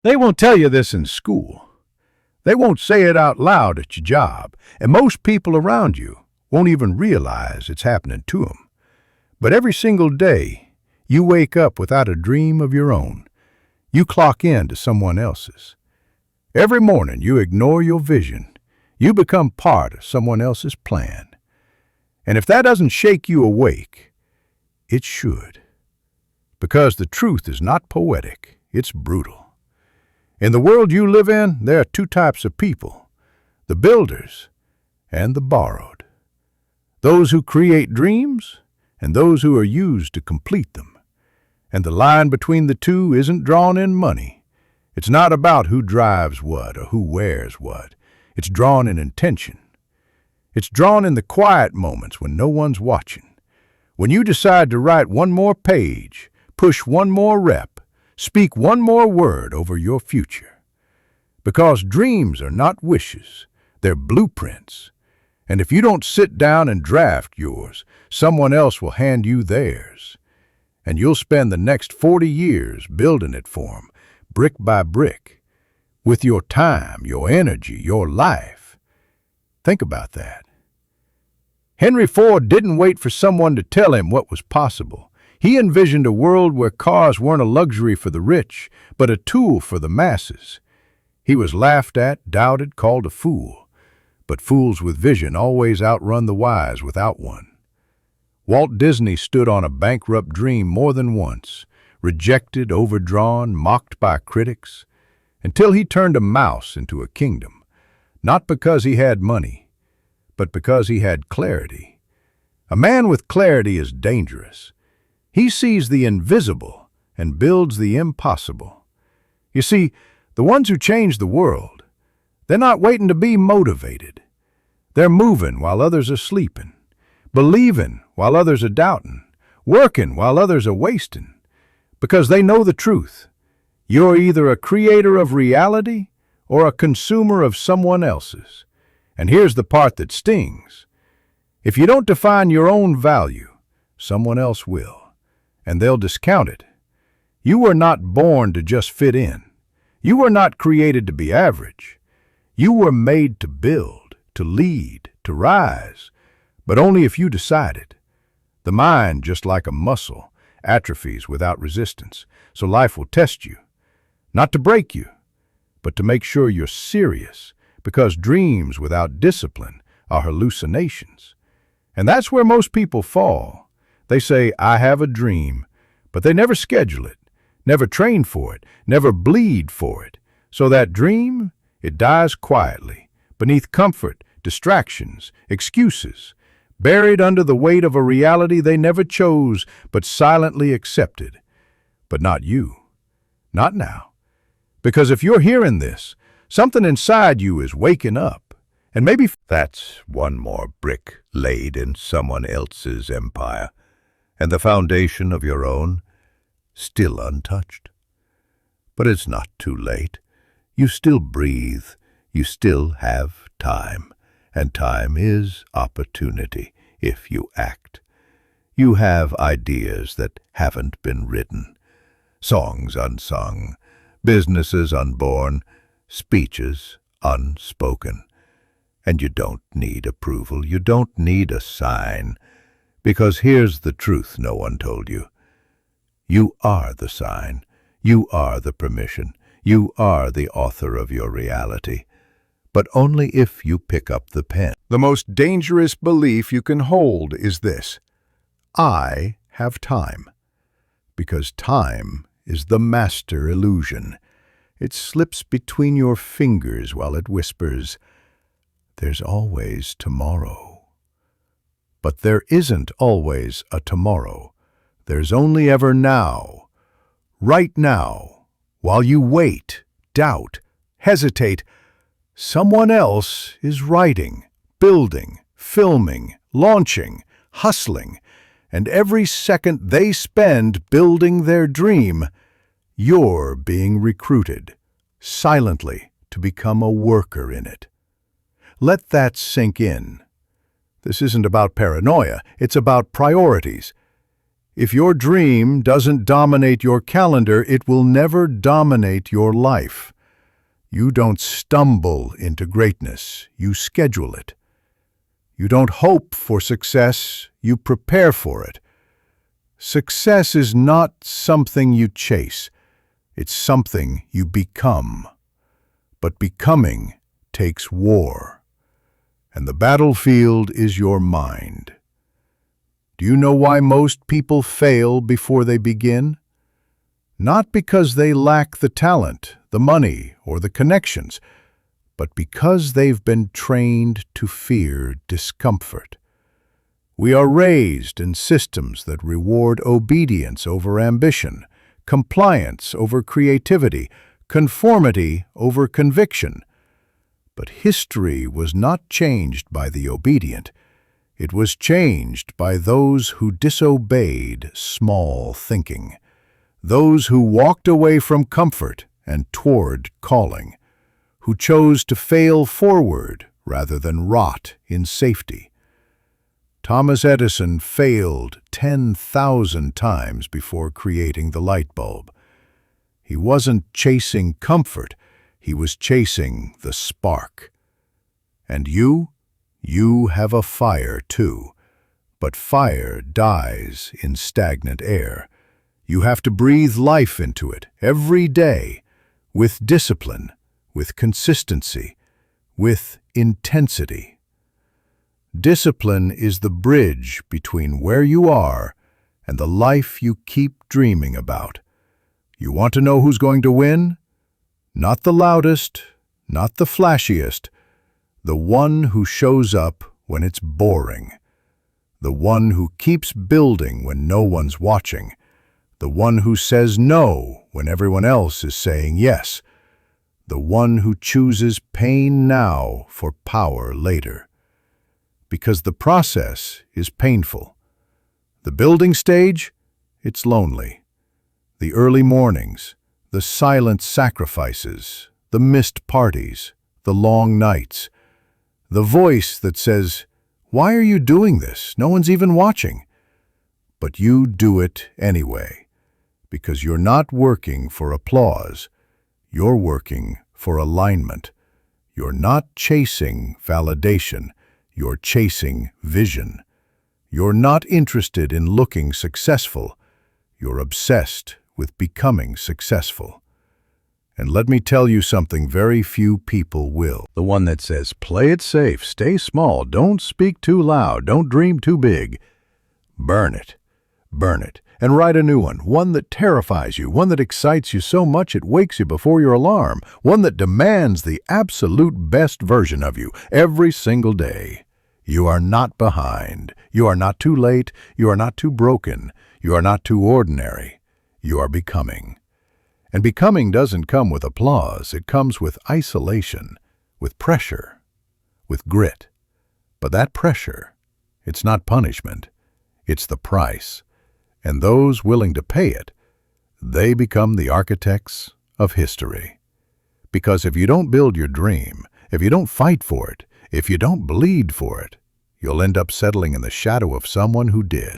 They won't tell you this in school. They won't say it out loud at your job, and most people around you won't even realize it's happening to them. But every single day, you wake up without a dream of your own. You clock in to someone else's. Every morning, you ignore your vision. You become part of someone else's plan. And if that doesn't shake you awake, it should. Because the truth is not poetic, it's brutal. In the world you live in, there are two types of people: the builders and the borrowed. Those who create dreams and those who are used to complete them. And the line between the two isn't drawn in money. It's not about who drives what or who wears what. It's drawn in intention. It's drawn in the quiet moments when no one's watching. When you decide to write one more page, push one more rep, speak one more word over your future. Because dreams are not wishes, they're blueprints. And if you don't sit down and draft yours, someone else will hand you theirs. And you'll spend the next 40 years building it for them, brick by brick, with your time, your energy, your life. Think about that. Henry Ford didn't wait for someone to tell him what was possible. He envisioned a world where cars weren't a luxury for the rich, but a tool for the masses. He was laughed at, doubted, called a fool. But fools with vision always outrun the wise without one. Walt Disney stood on a bankrupt dream more than once, rejected, overdrawn, mocked by critics, until he turned a mouse into a kingdom, not because he had money, but because he had clarity. A man with clarity is dangerous. He sees the invisible and builds the impossible. You see, the ones who change the world, they're not waiting to be motivated. They're moving while others are sleeping, believing while others are doubting, working while others are wasting, because they know the truth. You're either a creator of reality or a consumer of someone else's. And here's the part that stings. If you don't define your own value, someone else will, and they'll discount it. You were not born to just fit in. You were not created to be average. You were made to build, to lead, to rise, but only if you decided. The mind, just like a muscle, atrophies without resistance, so life will test you. Not to break you, but to make sure you're serious, because dreams without discipline are hallucinations. And that's where most people fall. They say, I have a dream, but they never schedule it, never train for it, never bleed for it. So that dream, it dies quietly, beneath comfort, distractions, excuses, buried under the weight of a reality they never chose but silently accepted. But not you. Not now. Because if you're hearing this, something inside you is waking up. And maybe that's one more brick laid in someone else's empire, and the foundation of your own still untouched. But it's not too late. You still breathe. You still have time. And time is opportunity if you act. You have ideas that haven't been written, songs unsung, businesses unborn, speeches unspoken. And you don't need approval. You don't need a sign. Because here's the truth no one told you. You are the sign. You are the permission. You are the author of your reality. But only if you pick up the pen. The most dangerous belief you can hold is this: I have time. Because time is the master illusion. It slips between your fingers while it whispers, there's always tomorrow. But there isn't always a tomorrow. There's only ever now. Right now, while you wait, doubt, hesitate, someone else is writing, building, filming, launching, hustling, and every second they spend building their dream, you're being recruited, silently, to become a worker in it. Let that sink in. This isn't about paranoia, it's about priorities. If your dream doesn't dominate your calendar, it will never dominate your life. You don't stumble into greatness, you schedule it. You don't hope for success, you prepare for it. Success is not something you chase, it's something you become. But becoming takes war, and the battlefield is your mind. Do you know why most people fail before they begin? Not because they lack the talent, the money, or the connections, but because they've been trained to fear discomfort. We are raised in systems that reward obedience over ambition, compliance over creativity, conformity over conviction. But history was not changed by the obedient. It was changed by those who disobeyed small thinking, those who walked away from comfort and toward calling, who chose to fail forward rather than rot in safety. Thomas Edison failed 10,000 times before creating the light bulb. He wasn't chasing comfort, he was chasing the spark. And you have a fire too, but fire dies in stagnant air. You have to breathe life into it every day, with discipline, with consistency, with intensity. Discipline is the bridge between where you are and the life you keep dreaming about. You want to know who's going to win? Not the loudest, not the flashiest, the one who shows up when it's boring, the one who keeps building when no one's watching, the one who says no when everyone else is saying yes, the one who chooses pain now for power later. Because the process is painful. The building stage, it's lonely. The early mornings, the silent sacrifices, the missed parties, the long nights, the voice that says, "Why are you doing this? No one's even watching." But you do it anyway, because you're not working for applause. You're working for alignment. You're not chasing validation. You're chasing vision. You're not interested in looking successful. You're obsessed with becoming successful. And let me tell you something very few people will. The one that says, play it safe, stay small, don't speak too loud, don't dream too big. Burn it, and write a new one that terrifies you, one that excites you so much it wakes you before your alarm, one that demands the absolute best version of you every single day. You are not behind. You are not too late. You are not too broken. You are not too ordinary. You are becoming. And becoming doesn't come with applause. It comes with isolation, with pressure, with grit. But that pressure, it's not punishment. It's the price. And those willing to pay it, they become the architects of history. Because if you don't build your dream, if you don't fight for it, if you don't bleed for it, you'll end up settling in the shadow of someone who did.